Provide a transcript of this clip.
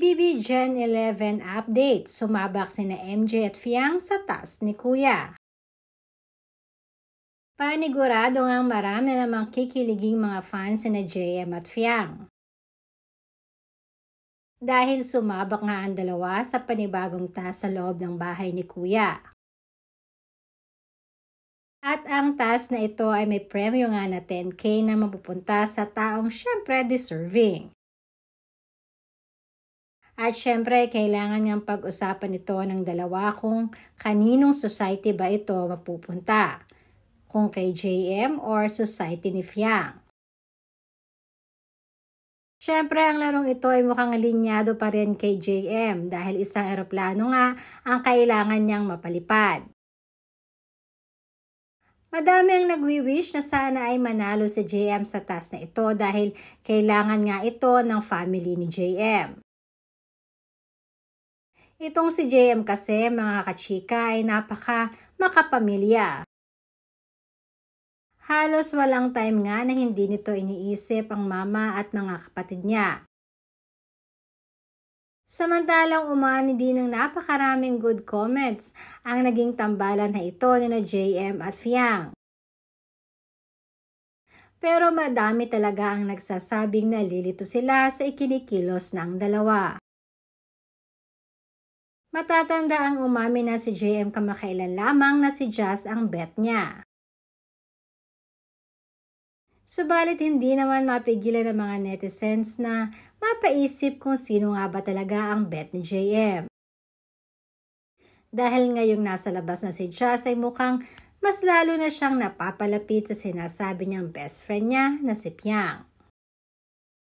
PBB Gen 11 update, sumabak sina MJ at Fiang sa taas ni Kuya. Panigurado ngang marami namang kikiliging mga fans sina JM at Fiang. Dahil sumabak nga ang dalawa sa panibagong task sa loob ng bahay ni Kuya. At ang task na ito ay may premyo nga na 10K na mapupunta sa taong syempre deserving. At syempre, kailangan niyang pag-usapan ito ng dalawa kung kaninong society ba ito mapupunta. Kung kay JM or society ni Fiang. Syempre, ang larong ito ay mukhang linyado pa rin kay JM dahil isang eroplano nga ang kailangan niyang mapalipad. Madami ang nagwi-wish na sana ay manalo si JM sa task na ito dahil kailangan nga ito ng family ni JM. Itong si JM kasi mga kachika ay napaka makapamilya. Halos walang time nga na hindi nito iniisip ang mama at mga kapatid niya. Samantalang umani din ng napakaraming good comments ang naging tambalan na ito ni JM at Fiang. Pero madami talaga ang nagsasabing nalilito sila sa ikinikilos ng dalawa. Matatanda ang umami na si JM kamakailan lamang na si Jazz ang bet niya. Subalit hindi naman mapigilan ng mga netizens na mapaisip kung sino nga ba talaga ang bet ni JM. Dahil ngayong nasa labas na si Jazz ay mukhang mas lalo na siyang napapalapit sa sinasabi niyang best friend niya na si Fiang.